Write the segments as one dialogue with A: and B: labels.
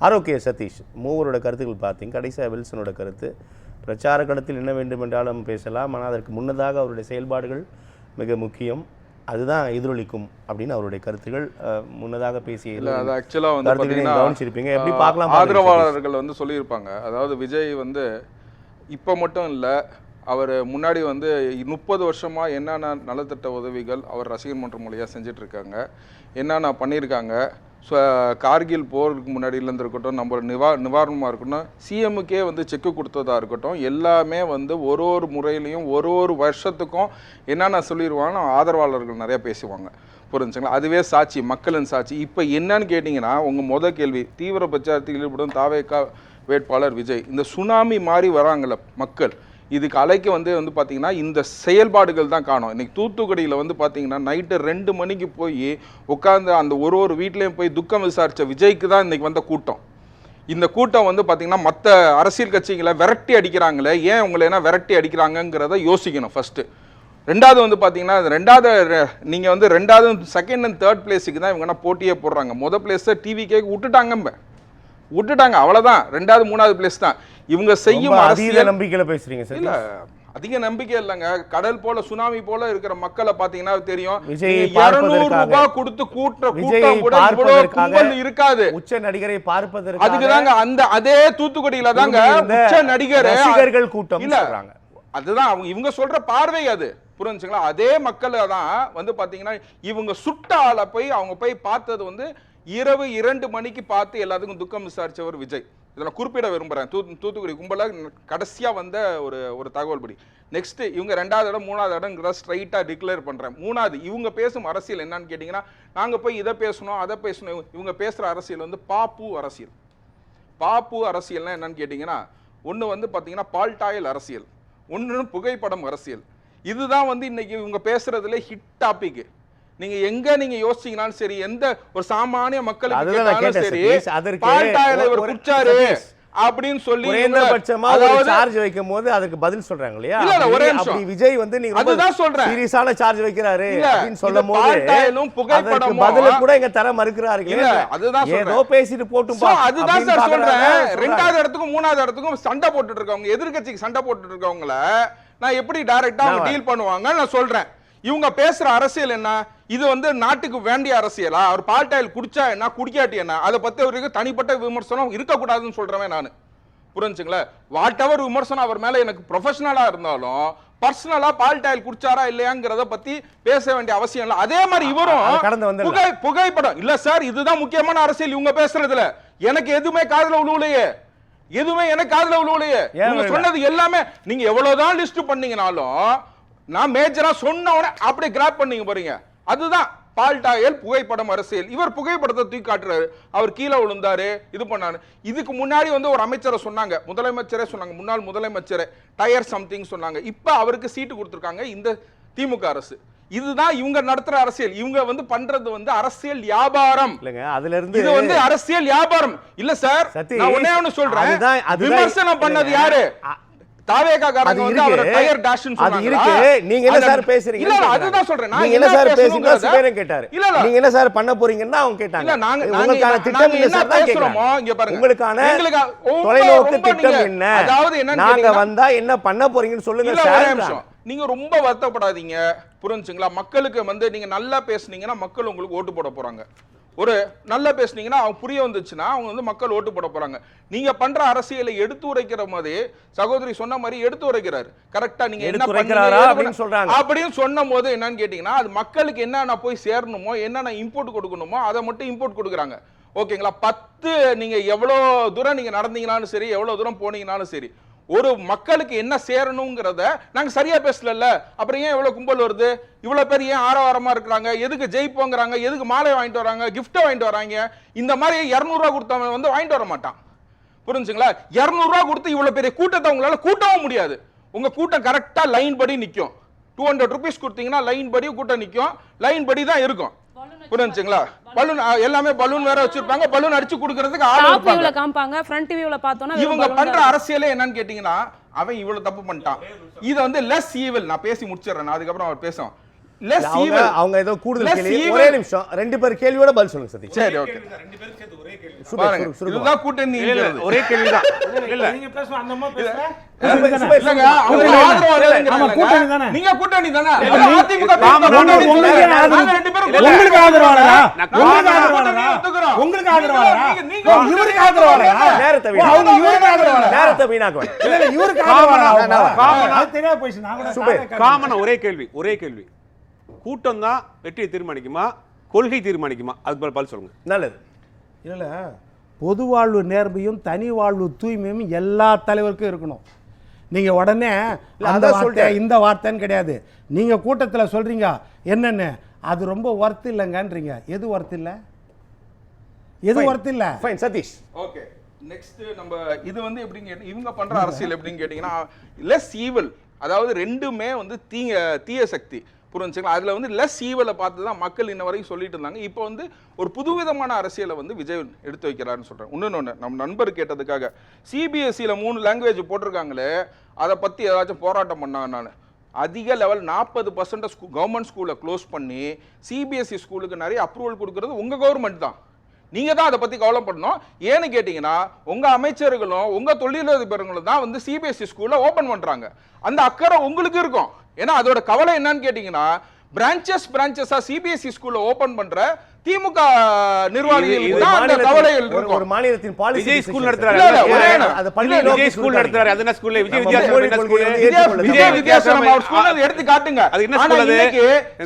A: ஆரோக்கிய சதீஷ் மூவரோட கருத்துக்கள் பார்த்தீங்க. கடைசியாக வில்சனோட கருத்து, பிரச்சார களத்தில் என்ன வேண்டும் என்றாலும் பேசலாம், ஆனால் அதற்கு முன்னதாக அவருடைய செயல்பாடுகள் மிக முக்கியம், அதுதான் எதிரொலிக்கும் அப்படின்னு அவருடைய கருத்துக்கள். முன்னதாக பேசிய கவனிச்சிருப்பீங்க, எப்படி பார்க்கலாம்.
B: ஆதரவாளர்கள் வந்து சொல்லியிருப்பாங்க, அதாவது விஜய் வந்து இப்போ மட்டும் இல்லை, அவர் முன்னாடி வந்து 30 வருஷமாக என்னென்ன நலத்திட்ட உதவிகள் அவர் ரசிகர் மன்றம் மூலியாக செஞ்சிட்ருக்காங்க, என்னென்ன பண்ணியிருக்காங்க. ஸோ கார்கில் போருக்கு முன்னாடியிலேருந்து இருக்கட்டும், நம்ம நிவாரணமாக இருக்கட்டும், சிஎம்முக்கே வந்து செக்கு கொடுத்ததாக இருக்கட்டும், எல்லாமே வந்து ஒரு ஒரு முறையிலையும் ஒரு வருஷத்துக்கும் என்னென்ன சொல்லிடுவாங்கன்னா ஆதரவாளர்கள் நிறையா பேசுவாங்க. புரிஞ்சுங்களா? அதுவே சாட்சி, மக்களின் சாட்சி. இப்போ என்னன்னு கேட்டிங்கன்னா, உங்கள் கேள்வி, தீவிர பிரச்சாரத்தில் ஈடுபடும் தாவேகா வேட்பாளர் விஜய், இந்த சுனாமி மாதிரி வராங்கள்ல மக்கள், இதுக்கு அலைக்கு வந்து பார்த்தீங்கன்னா இந்த செயல்பாடுகள் தான் காணும். இன்றைக்கி தூத்துக்குடியில் வந்து பார்த்தீங்கன்னா நைட்டு 2 மணிக்கு போய் உட்காந்து அந்த ஒரு வீட்லேயும் போய் துக்கம் விசாரித்த விஜய்க்கு தான் இன்றைக்கி வந்த கூட்டம். இந்த கூட்டம் வந்து பார்த்திங்கன்னா மற்ற அரசியல் கட்சிகளை விரட்டி அடிக்கிறாங்களே, ஏன் உங்களை என்ன விரட்டி அடிக்கிறாங்கங்கிறத யோசிக்கணும் ஃபஸ்ட்டு. ரெண்டாவது வந்து பார்த்தீங்கன்னா, நீங்கள் வந்து ரெண்டாவது செகண்ட் அண்ட் தேர்ட் பிளேஸுக்கு தான் இவங்கன்னா போட்டியே போடுறாங்க. மொதல் பிளேஸை டிவிக்கே விட்டுட்டாங்க, அவ்வளோதான். ரெண்டாவது மூணாவது பிளேஸ் தான் இவங்க செய்யும்.
A: அதிக நம்பிக்கையில பேசுறீங்க சார்.
B: இல்ல, அதிக நம்பிக்கை இல்லைங்க. கடல் போல சுனாமி போல இருக்கிற மக்களை பாத்தீங்கன்னா தெரியும்,
A: 200
B: ரூபாய் கொடுத்து கூட்டம் கூட இவ்வளவு கும்பல் இருக்காது.
A: உச்ச நடிகரை பார்ப்பதற்கு
B: அதுக்குதாங்க அந்த அதே தூத்துக்குடியில தாங்க உச்ச நடிகர்
A: ரசிகர்கள் கூட்டம் சொல்றாங்க.
B: அதுதான் இவங்க சொல்ற பார்வை. அது புரிஞ்சுங்களா? அதே மக்கள் தான் வந்து பாத்தீங்கன்னா இவங்க சுட்ட ஆளை அவங்க போய் பார்த்தது வந்து இரவு 2 மணிக்கு பார்த்து எல்லாத்துக்கும் துக்கம் விசாரிச்சவர் விஜய். இதெல்லாம் குறிப்பிட விரும்புகிறேன். தூத்துக்குடி கும்பல கடைசியாக வந்த ஒரு தகவல் படி. நெக்ஸ்ட் இவங்க 2வது இடம் 3வது இடம்ங்கிறத ஸ்ட்ரைட்டாக டிக்ளேர் பண்ணுறேன். 3வது இவங்க பேசும் அரசியல் என்னன்னு கேட்டிங்கன்னா, நாங்கள் போய் இதை பேசணும் அதை பேசணும். இவங்க பேசுகிற அரசியல் வந்து பாப்பு அரசியல்னா என்னன்னு கேட்டிங்கன்னா, ஒன்று வந்து பார்த்தீங்கன்னா பால்டாயில் அரசியல், ஒன்று புகைப்படம் அரசியல். இதுதான் வந்து இன்னைக்கு இவங்க பேசுறதுல ஹிட் டாபிக். நீங்க யோசிச்சீங்கனாலும் சரி, எந்த ஒரு சாமானிய மக்களுக்கு கேட்டாலும் சரி, பால்டாயில இவர் குடிச்சாரு அப்படின்னு சொல்லி
A: குறைந்தபட்சமா ஒரு சார்ஜ் வைக்கும்போது அதுக்கு பதில் சொல்றாங்க இல்லையா? அப்படி விஜய் வந்து நீங்க
B: அதுதான் சொல்றேன்,
A: சீரியஸான சார்ஜ் வைக்கிறாரு அப்படின்னு சொல்லும்போது
B: புகைப்படம்
A: பதில கூட இங்க தர மறுக்கிறார்கள்.
B: அதுதான்
A: ஏதோ பேசிட்டு போட்டும்.
B: அதுதான் சார் சொல்றேன். 2வது இடத்துக்கும் 3வது இடத்துக்கும் சண்டை போட்டுட்டு இருக்கவங்க, எதிர்கட்சிக்கு சண்டை போட்டுட்டு இருக்கவங்கள நான் எப்படி டைரக்டா டீல் பண்ணுவாங்க நான் சொல்றேன். இவங்க பேசுற அரசியல் என்ன? இது வந்து நாட்டுக்கு வேண்டிய அரசியலா? அவர் பால்டாயில் குடிச்சா என்ன, குடிக்காட்டி என்ன, அதை பத்தி அவருக்கு தனிப்பட்ட விமர்சனம் இருக்கக்கூடாதுன்னு சொல்றேன் நான். புரிஞ்சுங்களா? வாட் எவர் விமர்சனம் அவர் மேல எனக்கு ப்ரொஃபஷனலா இருந்தாலும், பர்சனலா பால்டாயில் குடிச்சாரா இல்லையாங்கிறத பத்தி பேச வேண்டிய அவசியம் இல்லை. அதே மாதிரி இவரும் புகைப்படம் இல்ல சார், இதுதான் முக்கியமான அரசியல் இவங்க பேசுறதுல. எனக்கு எதுவுமே காதுல விழுவலையே, எனக்கு காதுல விழுவலையே. இவங்க சொன்னது எல்லாமே நீங்க எவ்வளவுதான் லிஸ்ட் பண்ணீங்கனாலும், நான் மேஜரா சொன்ன உடனே அப்படியே கிராப் பண்ணீங்க பாருங்க. அதுதான் பால்டாயில் புகைப்படம் அரசியல். இவர் புகைப்படத்தை தூக்கி காட்டுறாரு, அவர் கீழே விழுந்தாரு, இது பண்ணாரு. இதுக்கு முன்னாடி வந்து ஒரு அமைச்சரை சொன்னாங்க, முதலமைச்சரே சொன்னாங்க, முன்னாள் முதலமைச்சரே டயர் சம்திங் சொன்னாங்க. இப்ப அவருக்கு சீட்டு கொடுத்திருக்காங்க இந்த திமுக அரசு. இதுதான் இவங்க நடத்துற அரசியல். இவங்க வந்து பண்றது வந்து அரசியல் வியாபாரம் இல்லங்க. அதுல இருந்து இது வந்து அரசியல் வியாபாரம் இல்ல சார். நான் ஒண்ணே சொல்றேன், விமர்சனம் பண்ணது யாரு? தாவேகாரங்க வந்து அவர் டயர் டாஷ்னு சொன்னாங்க. அது இருக்கு. நீங்க என்ன சார் பேசுறீங்க? இல்ல அதுதான் சொல்றேன். நான் என்ன சார் பேசுறீங்க? சிவரன் கேட்டாரு. நீங்க என்ன சார் பண்ண போறீங்கன்னா அவங்க கேட்டாங்க. இல்ல நாங்க உங்களுக்கான திட்டம் என்ன சார் பேசுறோமோ இங்க பாருங்க. உங்களுக்கான தொலைநோக்கு திட்டம் என்ன? அதாவது என்ன, நாங்க வந்தா என்ன பண்ண போறீங்கன்னு சொல்லுங்க சார். நீங்க ரொம்ப வருத்தப்படாதீங்க, புரிஞ்சுங்களா? மக்களுக்கு வந்து நீங்க நல்லா பேசுனீங்கன்னா மக்கள் உங்களுக்கு ஓட்டு போட போறாங்க. ஒரு நல்லா பேசுனீங்கன்னா அவங்க புரிய வந்துச்சுன்னா அவங்க வந்து மக்கள் ஓட்டு போட போறாங்க. நீங்க பண்ற அரசியலை எடுத்து உரைக்கிற மாதிரி சகோதரி சொன்ன மாதிரி எடுத்து உரைக்கிறாரு. கரெக்டா நீங்க என்ன பண்றீங்க அப்படின்னு சொன்ன போது என்னன்னு கேட்டீங்கன்னா, அது மக்களுக்கு என்னென்ன போய் சேரணுமோ, என்னென்ன இம்போர்ட் கொடுக்கணுமோ அதை மட்டும் இம்போர்ட் கொடுக்குறாங்க. ஓகேங்களா? 10 நீங்க எவ்வளவு தூரம் நீங்க நடந்தீங்கனாலும் சரி, எவ்வளவு தூரம் போனீங்கனாலும் சரி, ஒரு மக்களுக்கு என்ன சேரணுங்கிறத நாங்க சரியா பேசல. அப்புறம் ஏன் இவ்வளவு கும்பல் வருது, இவ்வளவு பேர் ஏன் ஆரவாரமா இருக்கிறாங்க, எதுக்கு ஜெயிப்போங்கிறாங்க, எதுக்கு மாலை வாங்கிட்டு வராங்க, கிஃப்ட் வாங்கிட்டு வராங்க? இந்த மாதிரி 200 ரூபாய் கொடுத்தவங்க வந்து வாங்கிட்டு வர மாட்டான். புரிஞ்சுங்களா? 200 ரூபாய் கொடுத்து இவ்வளவு பெரிய கூட்டத்தை உங்களால கூட்டவும் முடியாது. உங்க கூட்டம் கரெக்டா லைன் படி நிக்கும். 200 ரூபீஸ் கொடுத்தீங்கன்னா லைன் படி கூட்டம் நிக்கும், லைன் படி தான் இருக்கும். புரிஞ்சுங்களா? பலூன் எல்லாமே பலூன் வேற வச்சிருப்பாங்க, பலூன் அடிச்சு கொடுக்கிறதுக்கு ஆளு இருப்பாங்க. காம்பாங்க ஃப்ரண்ட் வியூல பார்த்தோம்னா இவங்க பண்ற அரசியலே என்னன்னு கேட்டிங்கன்னா, அவன் இவ்வளவு தப்பு பண்ணிட்டான், இது வந்து லெஸ் ஈவில். நான் பேசி முடிச்சிடுறேன், அதுக்கு அப்புறம் அவர் பேசுவோம். less evil.
A: அவங்க ஏதோ கூடுதல்
B: Less
A: கேள்வி.
B: evil.
A: ஒரே நிமிஷம் 2 பேர் கேள்வியோட பதில் சொல்லுங்க சதீஷ்.
B: சரி ஓகே பாருங்க இதுதான் கூட்டணி
C: ஒரே கேள்விதான். இல்ல
D: நீங்க பேசுங்க அந்த அம்மா பேசுற
B: இல்லங்க அவங்க ஆதரவு வராதுங்கறாங்க. நீங்க கூட்டணி தானே? அதிமுக
D: உங்களுக்கு ரெண்டு பேரும் உங்களுக்கு ஆதரவாளரா? உங்களுக்கு ஆதரவாளரா? உங்களுக்கு ஆதரவாளரா? இவருக்கு ஆதரவாளரா?
A: நேரத்தை
D: அவங்க இவருக்கு ஆதரவாளரா?
A: நேரத்தை வீணாக்குவாங்க.
D: இல்ல இவருக்கு ஆதரவாளரா? அது தெரியாம போயிடுச்சு. நான் கூட
C: காமனா ஒரே கேள்வி. கூட்டம் தான் வெற்றியை தீர்மானிக்குமா, கொள்கை தீர்மானிக்குமா? அதுக்கு பதில் சொல்லுங்க.
A: நல்லது.
D: இல்ல பொது வாழ்வு நேர்மையும் தனி வாழ்வு தூய்மையும் எல்லா தலைவருக்கும் இருக்கணும். நீங்க உடனே அந்த வார்த்தை இந்த வார்த்தைன்னு கிடையாது. நீங்க கூட்டத்துல சொல்றீங்க என்னன்னு, அது ரொம்ப ஒர்த் இல்லைங்கன்றீங்க. எது ஒர்த் இல்ல? எது ஒர்த் இல்ல?
A: ஃபைன் சதீஷ்.
B: ஓகே நெக்ஸ்ட் நம்ம இது வந்து எப்படிங்க இவங்க பண்ற அரசியல் எப்படின்னு கேட்டீங்கன்னா லெஸ் ஈவல், அதாவது ரெண்டுமே வந்து தீய சக்தி புரிஞ்சுங்களா. அதுல வந்து லெஸ் ஈவலை பார்த்து தான் மக்கள் இன்ன வரைக்கும் சொல்லிட்டு இருந்தாங்க. இப்போ வந்து ஒரு புதுவிதமான அரசியலை வந்து விஜய் எடுத்து வைக்கிறாருன்னு சொல்றேன். இன்னொன்னு நம்ம நண்பர் கேட்டதுக்காக சிபிஎஸ்சியில் 3 லாங்குவேஜ் போட்டிருக்காங்களே, அதை பத்தி ஏதாச்சும் போராட்டம் பண்ணாங்க. நான் அதிக லெவல் 40% கவர்மெண்ட் ஸ்கூலை க்ளோஸ் பண்ணி சிபிஎஸ்சி ஸ்கூலுக்கு நிறைய அப்ரூவல் கொடுக்கறது உங்க கவர்மெண்ட் தான். நீங்க தான் அதை பத்தி கவலைப்படணும். ஏன்னு கேட்டீங்கன்னா உங்க அமைச்சர்களும் உங்க தொழிலதிபர்களும் தான் வந்து சிபிஎஸ்சி ஸ்கூல்ல ஓபன் பண்றாங்க. அந்த அக்கறை உங்களுக்கு இருக்கும். ஏன்னா அதோட கவலை என்னன்னு கேட்டீங்கன்னா பிரான்ச்சஸா சிபிஎஸ்சி ஸ்கூல்ல ஓபன் பண்ற திமுக நிர்வாகிகளுக்கு தான் அந்த கவலைகள் இருக்கும்.
A: ஒரு மாநிலத்தின் பாலிசி
C: விஜய் ஸ்கூல் நடத்துறாரு.
A: அது பள்ளி
C: விஜய் ஸ்கூல் நடத்துறாரு. அது என்ன ஸ்கூல்? விஜய் வித்யாசம் என்ன ஸ்கூல்?
B: விஜய் வித்யாசம் அவர் ஸ்கூல்ல எடுத்து காட்டுங்க.
C: அது என்ன ஸ்கூல்? அது
B: இன்னைக்கு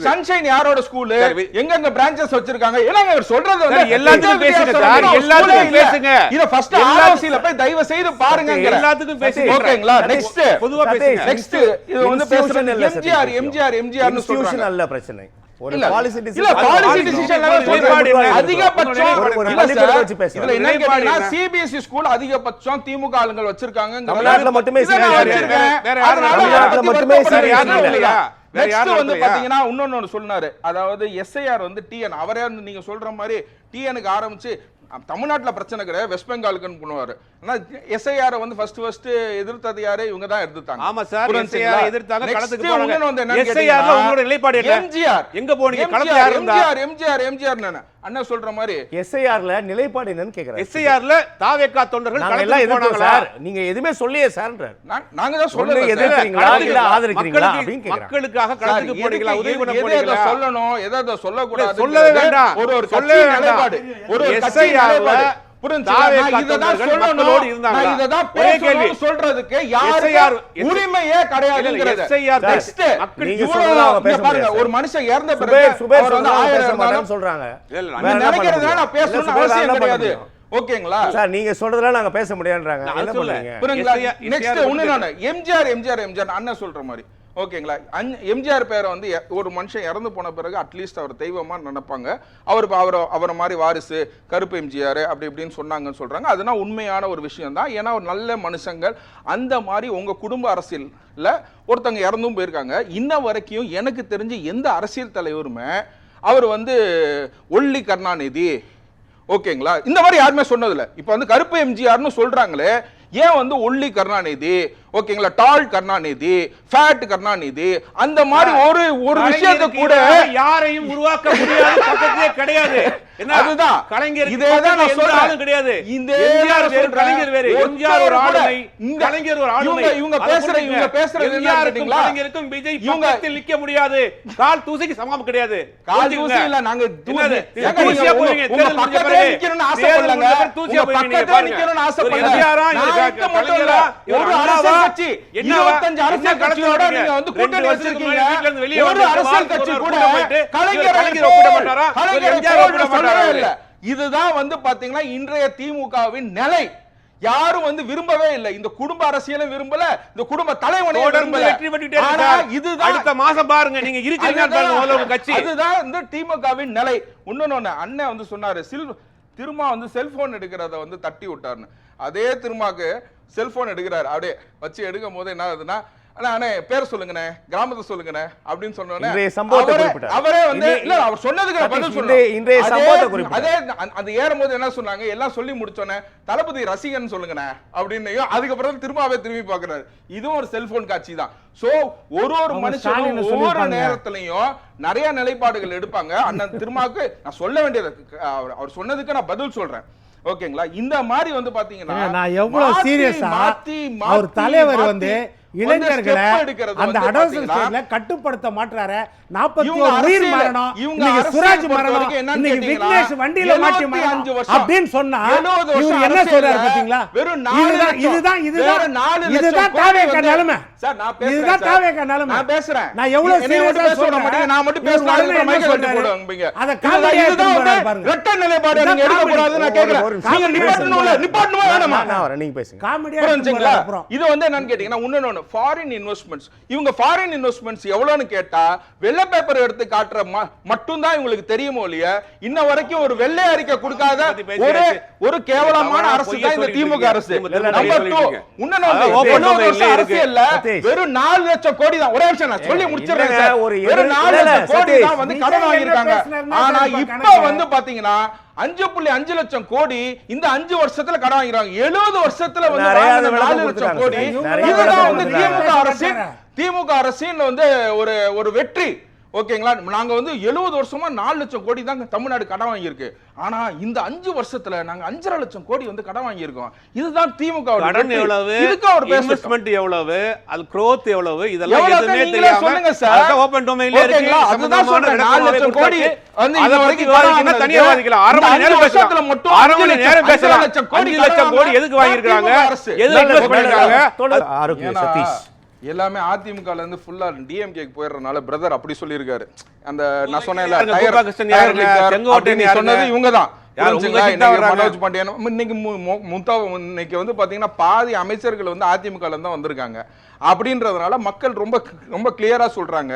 B: சன்ஷைன் யாரோட ஸ்கூல்? எங்க பிரான்ச்சஸ் வச்சிருக்காங்க? ஏன்னா அவர் சொல்றது வந்து
C: எல்லாத்துக்கும் பேசுங்க சார். எல்லாத்துக்கும் பேசுங்க.
B: இத ஃபர்ஸ்ட் ஆர்ஓசில போய் தயவு செய்து பாருங்க.
C: எல்லாத்துக்கும் பேசுங்க.
B: ஓகேங்களா? நெக்ஸ்ட்
C: பொதுவா பேசுங்க.
B: நெக்ஸ்ட் இது வந்து பேசுறது எம்ஜிஆர் னு சொல்றாங்க.
A: நல்ல பிரச்சனை. ஒரு
B: இல்ல
A: பாலிசி
B: இல்ல பாலிசி டிசிஷன் அதிகபட்சம்
A: ஒரு பள்ளிக்கூடம் வச்சு பேசுறோம்.
B: இதுல என்ன கேட்டீங்கன்னா சிபிஎஸ்இ ஸ்கூல் அதிகபட்சம் திமுக ஆளுங்கள் வச்சிருக்காங்க.
A: தமிழ்நாட்டுல மட்டுமே
C: வேற யாரும்
A: தமிழ்நாட்டுல மட்டுமே
C: இல்லையா?
B: நெக்ஸ்ட் வந்து பாத்தீங்கன்னா இன்னொன்னு சொன்னாரு. அதாவது எஸ்ஐஆர் வந்து டிஎன் அவரே நீங்க சொல்ற மாதிரி டிஎனுக்கு ஆரம்பிச்சு தமிழ்நாட்டுல பிரச்சனை கிடையாது, வெஸ்ட் பெங்காலுக்குன்னு பண்ணுவாரு. ஆனா எஸ்ஐஆர் வந்து ஃபர்ஸ்ட் எதிர்த்தது யாரு? இவங்க தான் எதிர்த்தாங்க.
C: ஆமா சார், எஸ்ஐஆர் எதிர்த்தாங்க. களத்துக்கு போனாங்க.
B: எஸ்ஐஆர்ல
C: உங்களோட நிலைப்பாடு என்ன?
B: எம்ஜிஆர்
C: எங்க போனீங்க? களத்துல யார் இருந்தா?
B: எம்ஜிஆர் அண்ணா சொல்ற மாதிரி
A: எஸ்ஐஆர்ல நிலைப்பாடு என்னன்னு கேக்குறாரு.
C: எஸ்ஐஆர்ல தாவேகா தொண்டர்கள்
A: களத்துக்கு போனாங்க சார். நீங்க எதுமே சொல்லியே சார்ன்றார்.
B: நாங்க தான் சொல்ல
A: எதிர்க்கிறீங்களா இல்ல ஆதரிக்கிறீங்களா அப்படினு கேக்குறாங்க.
C: மக்களுக்காக களத்துக்கு போறீங்களா? உதவி பண்ண போறீங்களா?
B: சொல்லணும், எதை சொல்லக் கூடாது.
C: சொல்லவே வேண்டாம்.
B: ஒரு கட்சி நிலைப்பாடு, ஒரு கட்சி நிலைப்பாடு. சொல்றதுக்கு யார் உரிமையே கிடையாது. ஒரு மனுஷன் இறந்த பிறகு
A: சொல்றாங்க.
B: அவசியம் கிடையாது. ஓகேங்களா
A: சார், நீங்க சொல்றதெல்லாம் நாங்க பேச முடியாதுன்றாங்க. என்ன பண்ணுவீங்க?
B: நெக்ஸ்ட் ஒண்ணு எம்ஜிஆர் அண்ணன் சொல்ற மாதிரி. ஓகேங்களா, எம்ஜிஆர் பேரை வந்து ஒரு மனுஷன் இறந்து போன பிறகு அட்லீஸ்ட் அவர் தெய்வமா நினைப்பாங்க. அவரை மாதிரி வாரிசு கருப்பு எம்ஜிஆர் அப்படி இப்படின்னு சொன்னாங்கன்னு சொல்றாங்க. அதுனா உண்மையான ஒரு விஷயம் தான். ஏன்னா ஒரு நல்ல மனுஷங்கள் அந்த மாதிரி உங்க குடும்ப அரசியல்ல ஒருத்தங்க இறந்தும் போயிருக்காங்க. இன்ன வரைக்கும் எனக்கு தெரிஞ்சு எந்த அரசியல் தலைவருமே அவர் வந்து ஒல்லி கருணாநிதி ஓகேங்களா இந்த மாதிரி யாருமே சொன்னதில்லை. இப்ப வந்து கருப்பு எம்ஜிஆர்னு சொல்றாங்களே, ஏன் வந்து ஒல்லி கருணாநிதி ஓகேங்களா, டால் கருணாநிதி, ஃபேட் கருணாநிதி அந்த மாதிரி ஒரு விஷயத்தை கூட
C: யாரையும் உருவாக்க முடியாது, பக்கத்திலே கிடையாது.
B: அதுதான்
C: கலைஞர்
B: இதேதான் நான் சொல்றேன்
C: கிடையாது.
B: இந்த
C: எம்ஜிஆர் வேறு, கலைஞர் வேறு. எம்ஜிஆர் ஒரு ஆளுமை, கலைஞர் ஒரு ஆளுமை.
B: இவங்க பேசுறது
C: எம்ஜிஆருக்கும் கலைஞருக்கும் விஜய் பக்கத்தில் நிக்க முடியாது. கால் தூசிக்கு சமம் கிடையாது.
B: கால் தூசி இல்ல, நாங்க
C: தூசியா போறீங்க.
B: தேர்தல் முடிஞ்ச பிறகு நிக்கணும்னு ஆசைப்படலங்க.
C: தூசியா போறீங்க.
B: நிக்கணும்னு ஆசைப்படல.
C: எம்ஜிஆரா
B: கலைஞரா ஒரு அரசியல் கட்சி 25 அரசியல் கட்சியோட நீங்க வந்து கூட்டணி வச்சிருக்கீங்க. ஒரு அரசியல் கட்சி கூட கலைஞர் ஒப்பிட மாட்டாரா? இதுதான் வந்து பாத்தீங்கன்னா இன்றைய திமுகவின் நிலை. யாரும் வந்து விரும்பவே இல்லை. இந்த குடும்ப அரசியலை விரும்பல, இந்த குடும்ப தலைவனை விரும்பல.
C: வெற்றி பெற்றுட்டே இருக்கார்.
B: இதுதான்
C: அடுத்த மாசம் பாருங்க, நீங்க இருக்கீங்க பாருங்க முதல்ல கட்சி.
B: அதுதான் இந்த திமுகவின் நிலை. இன்னொன்னு அண்ணன் வந்து சொன்னாரு, திருமா வந்து செல்போன் எடுக்கிறத வந்து தட்டி விட்டாருன்னு. அதே திருமாக்கு செல்போன் எடுக்கிறாரு, அப்படியே வச்சு எடுக்கும் போது என்ன ஆகுதுன்னா அண்ணே பேர் சொல்லுங்கண்ணே, கிராமத்தை சொல்லுங்கண்ணே அப்படின்னு சொன்னோன்னே
A: இன்றைய சம்பவத்தை குறிப்பிட்டார்.
B: அவரே வந்து இல்ல அவர் சொன்னதுக்கு நான் பதில் சொல்றேன்.
A: இன்றைய சம்பவத்தை குறிப்பிட்டார்.
B: அதே அந்த ஏறும்போது என்ன சொன்னாங்க, எல்லாம் சொல்லி முடிச்சோன்னே தளபதி ரசிகன் சொல்லுங்கண்ணே அப்படின்னு, அதுக்கப்புறம் திரும்பி பாக்குறாரு. இதுவும் ஒரு செல்போன் காட்சி தான். சோ ஒரு மனுஷனும் ஒவ்வொரு நேரத்திலையும் நிறைய நிலைப்பாடுகள் எடுப்பாங்க. அண்ணன் திருமாவுக்கு நான் சொல்ல வேண்டியது, அவர் சொன்னதுக்கு நான் பதில் சொல்றேன். ஓகேங்களா? இந்த மாதிரி வந்து பாத்தீங்கன்னா
D: நான் எவ்வளவு சீரியஸா அவர் தலைவர் வந்து இளைஞர்களை அந்த அடோசன்ஸ்ல கட்டுப்படுத்த மாட்டாரு. 41 உயிர் மரணம், இன்னைக்கு சுராஜ் மரணம், இன்னைக்கு விக்னேஷ் வண்டியில மாட்டி மரணம் அப்படின்னு சொன்னா இவர் என்ன சொல்றாரு பாத்தீங்களா? இதுதான் தாவேக நிலைமை. இதுதான் தாவேக நிலைமை.
B: நான் பேசுறேன்.
D: நான் எவ்வளவு சீரியஸா சொல்றேன்.
B: நான் மட்டும் பேசுறேன். மைக் வெட்டி போடுவாங்க.
D: அத காமெடியா
B: பாருங்க. ரெட்ட நிலைப்பாடு நீங்க எடுக்க கூடாதுன்னு நான் கேக்குறேன். நீங்க நிப்பாட்டணுமா வேணாமா?
A: நீங்க பேசுங்க.
D: காமெடியா
B: புரிஞ்சுங்களா? இது வந்து என்னன்னு கேட்டீங்கன்னா இன்னொன்னு ஃபாரின் இன்வெஸ்ட்மெண்ட்ஸ். இவங்க ஃபாரின் இன்வெஸ்ட்மென்ட்ஸ் எவ்வளவுன்னு கேட்டா வெள்ளை பேப்பர் எடுத்து காட்டுற மட்டும் தான் இவங்களுக்கு தெரியுமோ இல்லையா, இன்ன வரைக்கும் ஒரு வெள்ளை அறிக்கை கொடுக்காத ஒரு கேவலமான அரசு தான் இந்த திமுக அரசு. நம்பர் 2 இன்னொன்னு அரசியல்ல வெறும் 4 லட்சம் கோடி தான். ஒரே நிமிஷம் நான் சொல்லி முடிச்சிடுறேன் சார். வெறும் 4 லட்சம் கோடி தான் வந்து கடன் வாங்கியிருக்காங்க. ஆனா இப்ப வந்து பாத்தீங்கன்னா 5.5 லட்சம் கோடி இந்த 5 வருஷத்துல கடன் வாங்கிறாங்க. 70 வருஷத்துல வந்து 4 லட்சம் கோடி. இதுதான் வந்து திமுக அரசின் வந்து ஒரு வெற்றி. ஓகேங்களா? நாங்க வந்து 70 வருஷமா 4 லட்சம் கோடி தான் தமிழ்நாடு கடன் வாங்கியிருக்கு. ஆனா இந்த 5 வருஷத்துல நாங்க 5.5 லட்சம் கோடி வந்து கடன் வாங்கியிருக்கோம். இதுதான் திமுக
C: கடன் எவ்வளவு, இன்வெஸ்ட்மென்ட் எவ்வளவு, அது growth எவ்வளவு, இதெல்லாம் எதுவுமே தெரியாம
B: சொல்லுங்க சார்.
C: ஓபன் டொமைன்ல இருக்கு.
B: அதுதான் சொல்றேன். 4 லட்சம் கோடி வந்து
C: இத வரைக்கும் விவாதிக்கணும், தனியா விவாதிக்கலாம். 1/2 மணி நேரம் பேசலாம். 1/2 மணி நேரம் பேசலாம். 5 லட்சம் கோடி எதுக்கு வாங்கியிருக்காங்க, எது இன்வெஸ்ட் பண்ணிருக்காங்க?
A: ஆரோக்கிய சதீஷ்
B: எல்லாமே அதிமுகல இருந்து ஃபுல்லா டிஎம்கேக்கு போயிடுறதுனால பிரதர் அப்படி சொல்லியிருக்காரு. அந்த நான் சொன்னேன்ல சொன்னது இவங்க தான். மனோஜ் பாண்டியன் இன்னைக்கு வந்து பாத்தீங்கன்னா பாதி அமைச்சர்கள் வந்து அதிமுகல தான் வந்திருக்காங்க. அப்படின்றதுனால மக்கள் ரொம்ப கிளியரா சொல்றாங்க.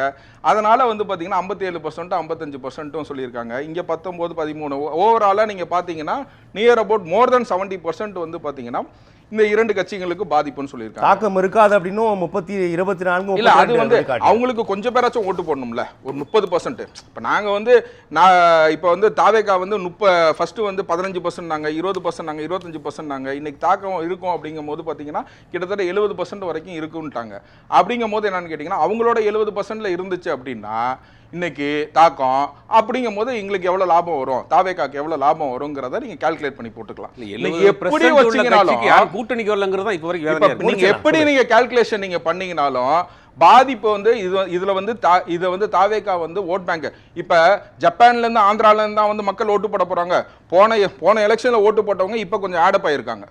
B: அதனால வந்து பாத்தீங்கன்னா 57% 55% சொல்லியிருக்காங்க. இங்க 19 13 ஓவராலா நீங்க பாத்தீங்கன்னா நியர் அபவுட் மோர் தென் 70% வந்து பாத்தீங்கன்னா இந்த இரண்டு கட்சிகளுக்கு பாதிப்புன்னு சொல்லியிருக்காங்க.
A: தாக்கம் இருக்காது அப்படின்னு 24
B: இல்ல அது வந்து அவங்களுக்கு கொஞ்சம் பேராச்சும் ஓட்டு போடணும்ல, ஒரு 30%. இப்ப நாங்க வந்து இப்ப வந்து தாவேகா வந்து ஃபர்ஸ்ட் வந்து 15% நாங்க, 20% நாங்க, 25% நாங்க. இன்னைக்கு தாக்கம் இருக்கும் அப்படிங்கும் போது பாத்தீங்கன்னா கிட்டத்தட்ட 70% வரைக்கும் இருக்குன்ட்டாங்க. அப்படிங்கும் போது என்னன்னு கேட்டீங்கன்னா அவங்களோட 70%ல இருந்துச்சு அப்படின்னா இன்னைக்கு தாக்கம் அப்படிங்கும் போது எங்களுக்கு எவ்வளவு லாபம் வரும், தாவேகாக்கு எவ்வளவு லாபம் வருங்கிறத நீங்க கால்குலேட் பண்ணி போட்டுக்கலாம். எப்படி வச்சீங்கனாலும்
C: கூட்டணிக்கு வரலங்கிறதா இப்ப வரைக்கும்
B: நீங்க எப்படி நீங்க கால்குலேஷன் நீங்க பண்ணீங்கனாலும் பாதிப்பு வந்து இதுல வந்து இத வந்து தாவேகா வந்து ஓட் பேங்க். இப்ப ஜப்பான்ல இருந்து ஆந்திரால இருந்து தான் வந்து மக்கள் ஓட்டு போட போறாங்க. போன எலெக்ஷன்ல ஓட்டு போட்டவங்க இப்ப கொஞ்சம் ஆடப் ஆயிருக்காங்க.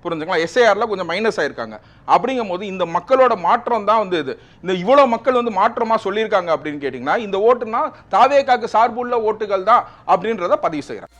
B: புரிஞ்சுங்களா? எஸ்ஐஆர்ல கொஞ்சம் மைனஸ் ஆயிருக்காங்க. அப்படிங்கும் போது இந்த மக்களோட மாற்றம் தான் வந்து இந்த இவ்வளவு மக்கள் வந்து மாற்றமா சொல்லியிருக்காங்க அப்படின்னு கேட்டீங்கன்னா இந்த ஓட்டுனா தாவேகாக்கு சார்புள்ள ஓட்டுகள் தான் அப்படின்றத பதிவு செய்யறேன்.